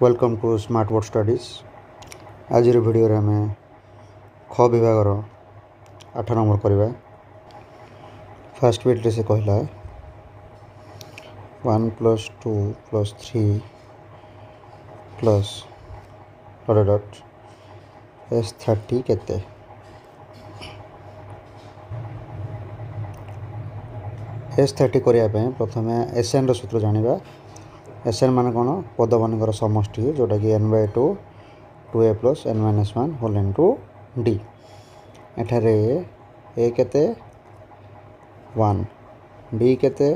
Welcome to smart word studies. आज video रे आम ख विभाग 8 नंबर करवा। फर्स्ट बिट से कहला 1 + 2 + 3 प्लस डॉट S30 केते। S30 करने प्रथम SN रो सूत्र जानिबा। SN मान कौन पद मान समष्टि जोटा कि n/2 2a + n-1 whole into d। एठारे a केते 1 d केते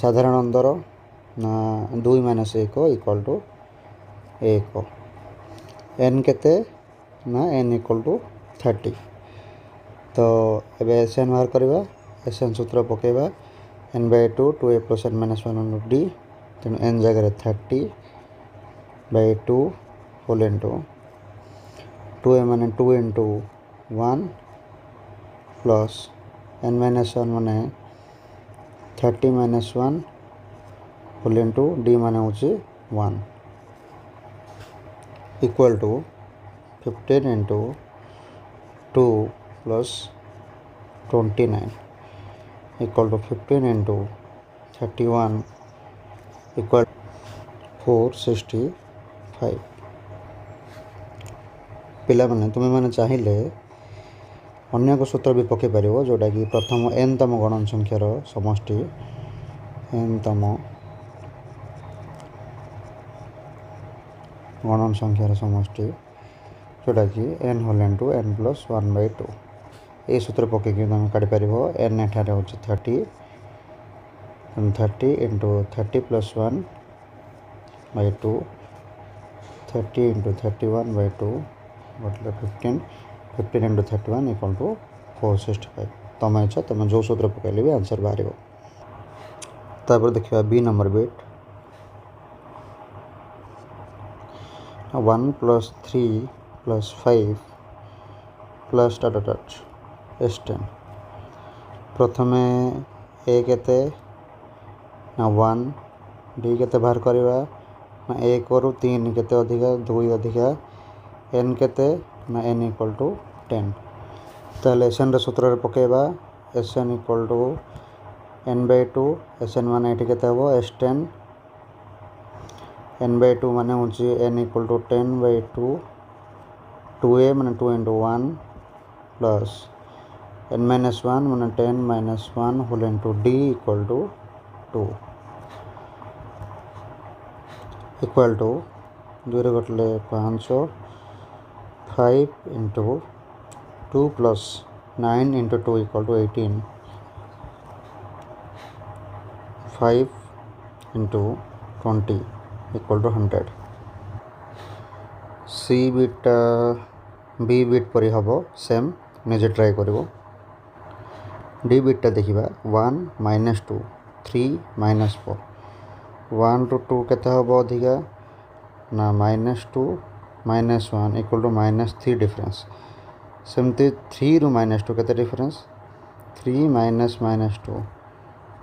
साधारण अंतर ना 2 - 1 = 1 n केते ना n = 30। तो एबे SN बाहर करबा। SN सूत्र पकेबा n/2 2a + n-1 d तेणु n जगह 30/2 होल इनटू 2a माने 2 × 1 प्लस n-1 माने 30 - 1 होल इनटू d माने होची 1 equal to 15 × 2 + 29 equal to 15 × 31 equal 465। पिला माने तुम मैंने चाहिए अन्य सूत्र भी पकई पार जोटा कि प्रथम n तम गणन संख्यार समष्टि n तम गणन संख्यार समष्टि जोटा कि n होल इनटू n + 1/2। ये सूत्र पकईकि तुम काढ़ी पार n एठारे होची 30 30 × 30 + 1/2 30 × 31/2 मतलब 15 15 × 31 = 465। तुम इच्छा तुम जो सूत्र पकड़े भी आंसर बाहर। तापर देखा बी नंबर बिट 1 + 3 + 5 प्लस डॉट S10। प्रथमे a केते ना 1 d केते बाहर करवा ना 1 ରୁ 3 केते अधिका 2 अधिका n केते ना n = 10। ताले SN रो सूत्र रे पकेबा SN = n/2 SN माने एठी केते हबो S10 n/2 माने होची n = 10/2 2a माने 2 × 1 प्लस n-1 माने 10 - 1 whole into d = 2 equal to 2 रे गटले 5 5 × 2 + 9 × 2 = 18 5 × 20 = 100। सी बिट बी बिट परी हबो सेम निजे ट्राई करिवो। डी बिटा देखिबा 1 - 2 3 - 4 1 ରୁ 2 केते हबो अधिका ना -2 - 1 = -3 डिफरेंस। सेमती 3 ରୁ -2 केते डिफरेंस 3 - -2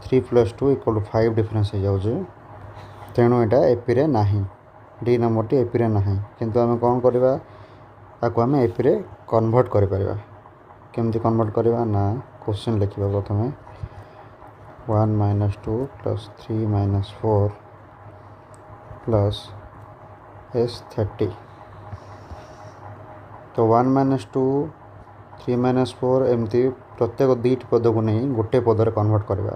3 + 2 = 5 डिफरेंस हो जाउजे। तेणु एटा एपी रे नाही डी नंबर टी एपी रे नाही किंतु आमे कोन करबा ताको आमे एपी रे कन्वर्ट करि परिबा। केमती कन्वर्ट करबा ना क्वेश्चन लिखिबा प्रथमे 1 - 2 + 3 - 4 प्लस S30। तो 1 - 2 3 - 4 एमती प्रत्येक दुईट पद को नहीं गोटे पदर कन्वर्ट करवा।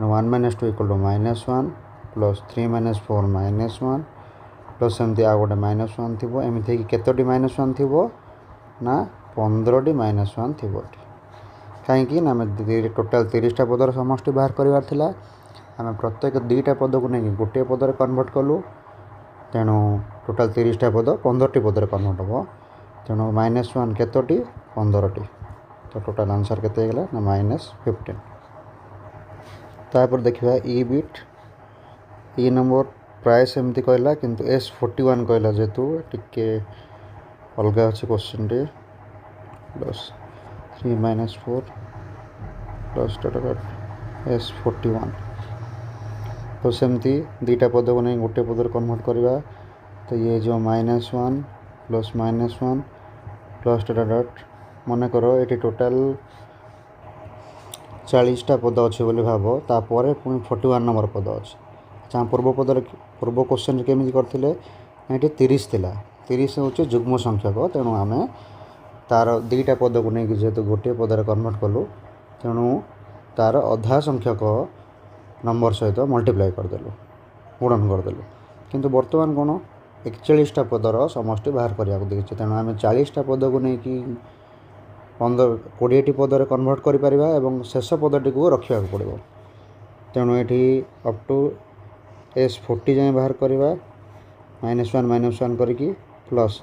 1 - 2 = -1 प्लस 3 - 4 -1 प्लस एमती आ गोटे -1 थी एमती केतोटी -1 थी ना 15टी -1 थी। कहीं आम टोटाल 30टा पदर समष्टि बाहर करार थिला आम प्रत्येक दुईटा पद को नहीं गोटे पदर कन्वर्ट कलु। तेणु टोटाल 30टा पद 15टी पदर कन्वर्ट हम। तेणु -1 केतोटी 15टी। तो टोटाल आंसर केते गला ना -15। तापर देखिबा ई बिट ई नंबर प्राय सेमती कहला किंतु S41 कहला जेतु टिके अलगा अछि क्वेश्चन रे प्लस 3 - 4 प्लस डॉट S41 तो सेमती दुईटा पद को नहीं गोटे पद कन्वर्ट करवा तो ये जो -1 प्लस -1 प्लस डॉट डॉट मन कर ये टोटाल 40टा पद अच्छे बोली भाव तापर पुणी 41 नंबर पद अच्छे। अच्छा पूर्व क्वेश्चन केमी करते ये 30 थिला 30 हूँ जुग्म संख्यक तेणु आम तार दुईटा पद को नहीं जेहेतु गोटे पदर कन्वर्ट कलु तेणु तार अधा संख्यक नंबर सहित मल्टीप्लाई करदेलु गुणन करदेलु किंतु वर्तमान कौन 41टा पदर समष्टि बाहर करने देखिए तेणु आम 40टा पद को लेकिन 20टी पदर कन्वर्ट कर शेष पदटी को रखा पड़ो तेणु ये अप टू S40 जाए बाहर करवा -1 करके प्लस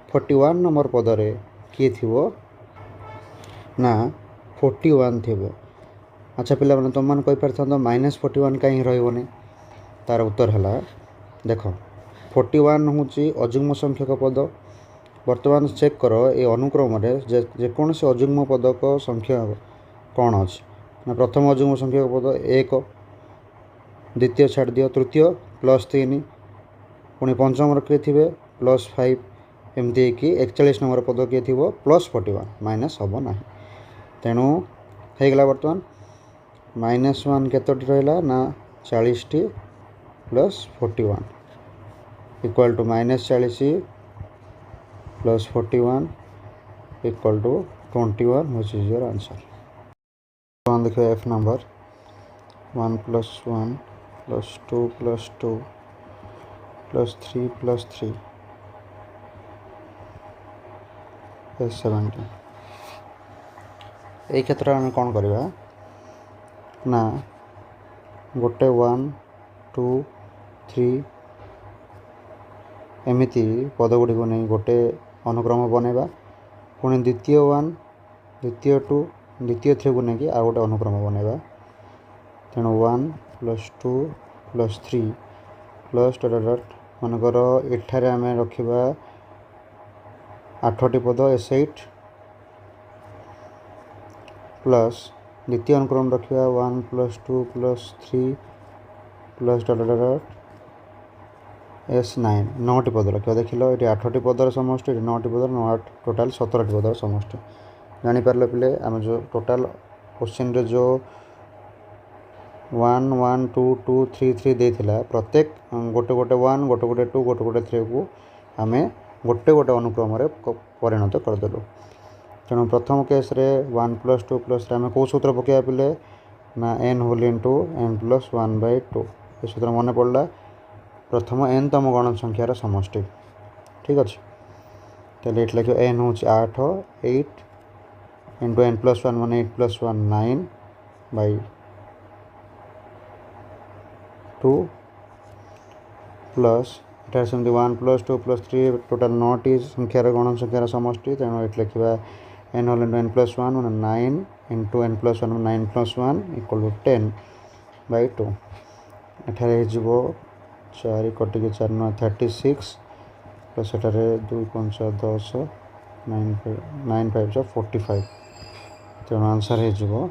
41 नंबर पदरे किए थी ना 41 थी। अच्छा पिला मैंने तुम मैंने कहीपर -41 कहीं रही तार उत्तर है देख 41 हूँ अजुग्म संख्यक पद। वर्तमान चेक कर ये अनुक्रम जेकोसी अजुग्म पदक संख्या कौन अच्छी ना प्रथम अजुग्म संख्यक पद 1 द्वितीय छाड़ दियो तृतीय +3 पुणी पंचम किए थे +5 एमती कि 41 नंबर पद किए थी +41 माइनस हम ना तेणु होगला बर्तमान -1 केतोटी रहा ना 40टी +41 इक्वल टू -40 + 41 इक्वल टू 21 व्हिच इज योर आंसर। देखिए F नंबर 1 + 1 + 2 + 2 + 3 + 3 S17 এই ক্ষেত্রে আমি कौन करवा ना गोटे 1 2 3 एमती पदगुड़ी को नहीं गोटे अनुक्रम बनवा पुणी द्वितीय 1 द्वितीय 2 द्वितीय 3 को लेकिन आ गोटे अनुक्रम बनवा तेणु 1 + 2 + 3 प्लस डॉट डॉट मनकर एठारे आम रखा 8टी पद S8 प्लस द्वितीय अनुक्रम रखा 1 + 2 + 3 प्लस डॉट डॉट S9 9टी पद रखा देख लो ये 8टी पदर समष्टि 9टी पदर 9 टोटाल 17टी पदर समष्टि जानीपार पे आम जो टोटाल क्वेश्चन रे जो 1 1 2 2 3 3 देथिला प्रत्येक गोटे गोटे 1 गोटे गोटे 2 गोटे गोटे 3 को आम गोटे गोटे अनुक्रम परिणत करदेलु तेणु प्रथम केस रे 1 + 2 + 3 आम कौ सूत्र पकड़ा पे ना n होल इंटू n + 1/2 ये सूत्र मन पड़ा प्रथम n तम गण संख्यार समष्टि ठीक अच्छे तेल ये लिख n हूँ 8 8 इंटू n + 1 मान 8 + 1 9/2 प्लस इटार सेमती 1 + 2 + 3 टोटाल 9टी संख्यार गण संख्यार समष्टि तेणु ये लिखा n होल इंटू n + 1 मान 9 इंटू n + 1 9 + 1 इक्वल टू 10/2 एठारे हो 4 कटिक 4 9 36 प्लस एठारे 2 5 10 9 5 45 तेणु आंसर हो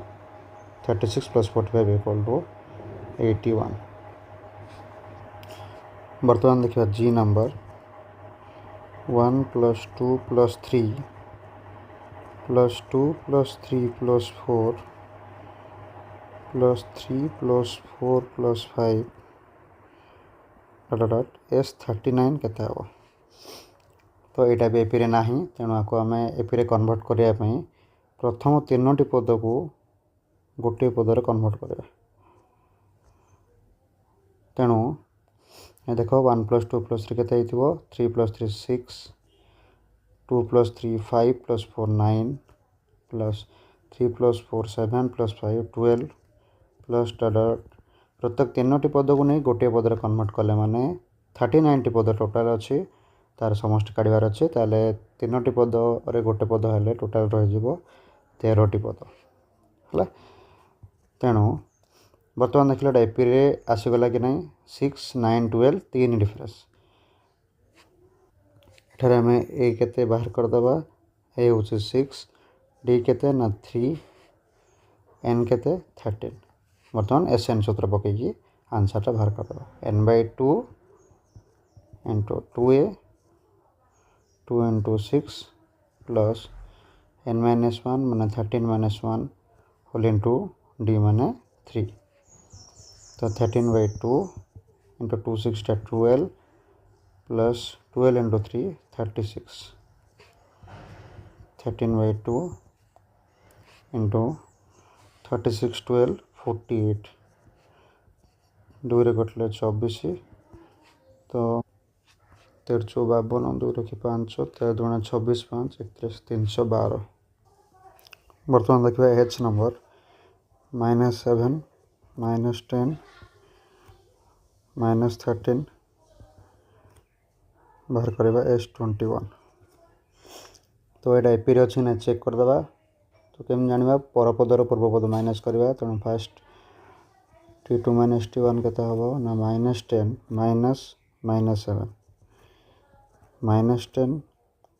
36 + 45 इक्वल टू 81। बर्तमान देखा G number 1 + 2 + 3 + 2 + 3 + 4 + 3 + 4 + 5 dot dot S39 केते हम तो यहाँ भी एपी ना तेणु आपको आम एपी कन्वर्ट करने प्रथम 3टी पद को गोटे पदर कन्वर्ट करवा तेणु देख 1 + 2 + 3 केते 3 + 3 6 2 + 3 5 + 4 9 प्लस 3 + 4 7 + 5 12 प्लस डॉट प्रत्येक 3टी पद को नहीं गोटे पदर कन्वर्ट कले माने 39टी पद टोटाल अच्छी तार समष्टि काढ़ार अच्छे ताले 3टी पद रे गोटे पद हेले टोटाल रही 13टी पद है तेणु बर्तमान देख ला एपी रे आसीगला कि नहीं 6 9 12 3 डिफरेंस एठार आम ए केते बाहर करदे ए हूँ 6 डी केते ना 3 एन केते 13 बर्तमान SN सूत्र पकईकि आंसरटा बाहर कर n/2 into 2a 2 into 6 plus n-1 माने 13 - 1 होल इंटू d माने 3 तो 13/2 इंटू 2 6 12 प्लस 12 इंटू 3 36 13/2 इंटू 36 12 48 2 रे कटले 24 तो 1352 2 रखी 5 13 दूना 26 5 31 312 बर्तमान देखा एच नंबर -7 -10 -13 बाहर करवा S21 तो यहाँ एपी अच्छी ना चेक करदे तो केम जाना परपदर पूर्वपद माइनस करवा तेणु फास्ट T2 - T1 के ना -10 -7 -10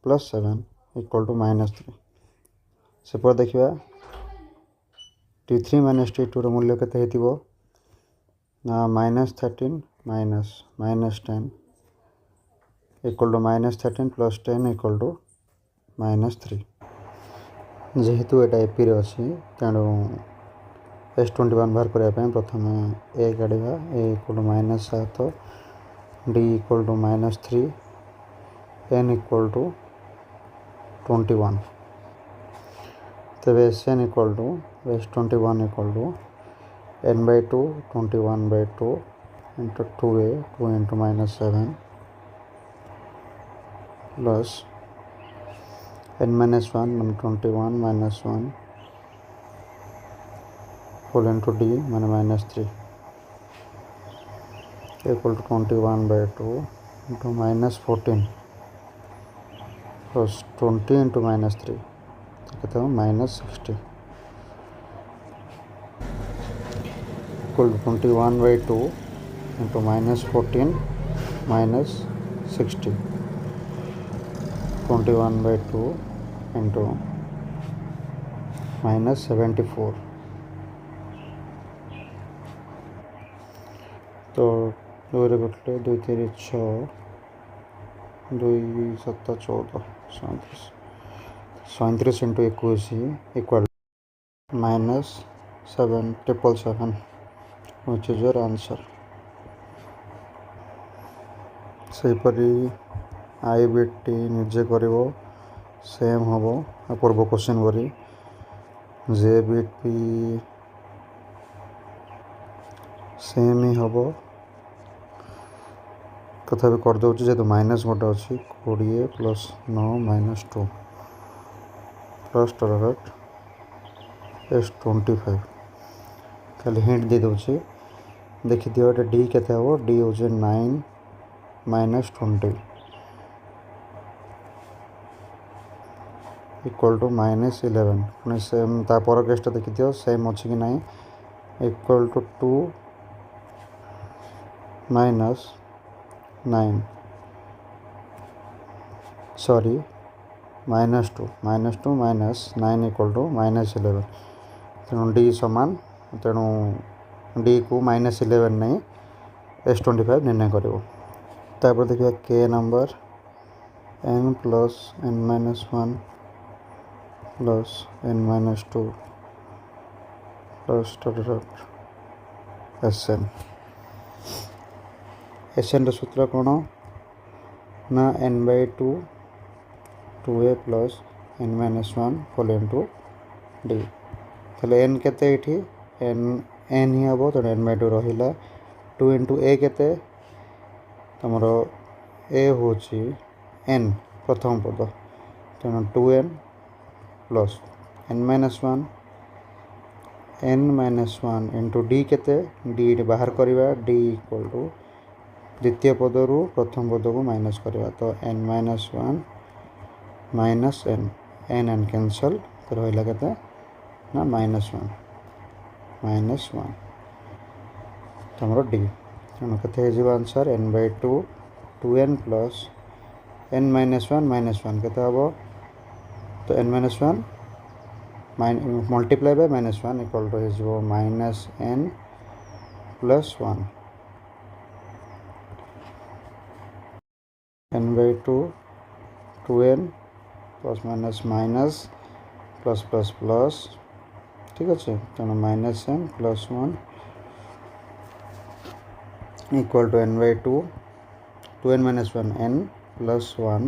+ 7 = -3 सेपर देखा T3 - T2 मूल्य के ना -13 -10 = -13 + 10 = -3 जेहेतु एटा एपी अच्छी तेणु S21 बाहर करने प्रथम ए काढ़ा a = -7 d = -3 n = 21 तेरे Sn = S21 = n/2 21/2 into 2a 2 into -7 plus n-1 माने 21 - 1 whole into d माने -3 equal to 21/2 into -14 plus 20 into -3 कहते हैं -60 equal to 21/2 into -14 -60 21/2 into -74 तो 2 रे कटले 2 3 6 2 7 14 37 into 21 equal -777 which is your answer सेपरी आई बिट टी निजे करिवो सेम हबो पूर्व क्वेश्चन करी जे बिट भी सेम ही हबो तथापि कर दउछि जेतु माइनस गोटे अछि 20 + 9 - 2 प्लस टरट S25 खाली हिंट दे दउछि देखि दियो एटा डी केते हबो डी हो जे 9 - 20 equal to -11 पुणी सेम तापर केसटा देखि दियो सेम अछि कि नाही equal to 2 - 9 sorry -2 -2 - 9 equal to -11 तेणु डी समान तेणु डी को -11 नहीं S25 निर्णय करिवो तापर देखिए के number n + n-1 plus n-2 plus Sn ର सूत्र कौन ना n/2 2a plus n-1 whole into d ताले n केते इठी n ही हबो तो n/2 रहिला 2 into a केते तमरो a होची n प्रथम पद तेणु 2n plus n-1 n-1 into d केते d बाहर करवा d equal to द्वितीय पदरू प्रथम पद को माइनस करवा तो n-1 minus n n cancel तो रहा केते ना -1 तमरो d तेणु केते हो answer n/2 2n plus n-1 केते हबो तो n-1 multiply by -1 equal to -n + 1 n/2 2n plus minus minus plus plus plus ठीक अच्छे तेणु -m + 1 equal to n/2 2n - 1 n + 1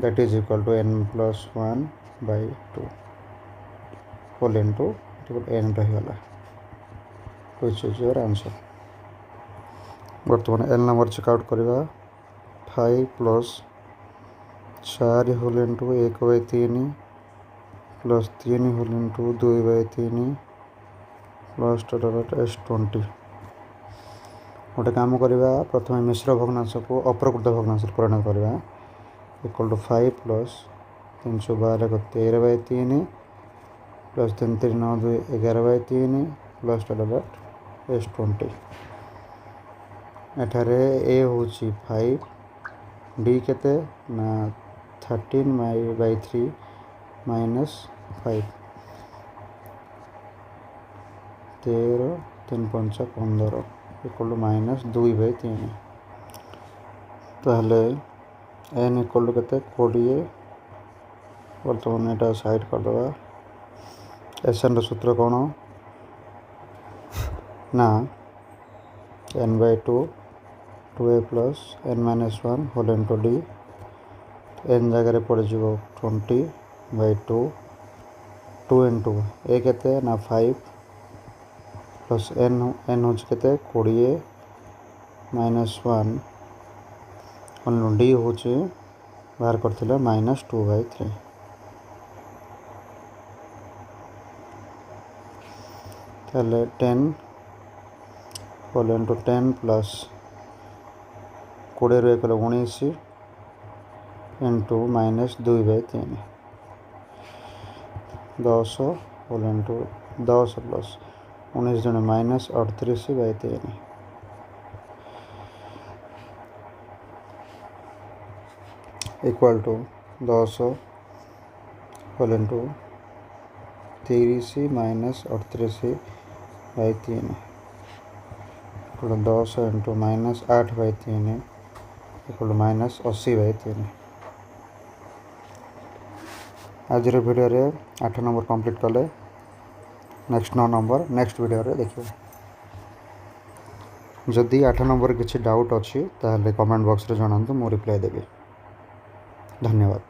that is equal to n + 1/2 whole into n रहीगला which is your answer। बर्तमान n number checkout करवा 5 + 4 whole into 1/3 + 3 whole into 2/3 plus s20 गोटे काम करवा प्रथम मिश्र भग्नांश को अप्रकृत भग्नांश परिणत करवा इक्वल टू 5 + 312 को 13/3 प्लस 3 3 9 2 11/3 प्लस s20 एठारे ए हूँ 5 डी केते ना 13/3 -5 13 3 5 15 इक्वल टू -2/3 ताहले n इक्वल टू केते 20 बर्तमान एटा साइड कर दवा एसएन सूत्र कौन ना n/2 2a + n - 1 whole into d n जगह पड़ जी 20/2 2 इंटू ए केते ना 5 प्लस n हूँ केते 20 -1 डी हूँ बाहर करथिले -2/3 ताले 10 होल इंटू 10 प्लस 20 ରୁ 19 इंटू -2/3 10 होल इंटू 10 प्लस 19 जन -38/3 equal to 10 whole into 30 -38/3 10 into -8/3 equal to -80/3 आज वीडियो रे 8 नंबर कंप्लीट कले नेक्स्ट 9 नंबर नेक्स्ट वीडियो रे देखिए जदि 8 नंबर किसी डाउट अच्छी ताहले कमेंट बॉक्स रे जणांतु मु रिप्लाई देबी। धन्यवाद।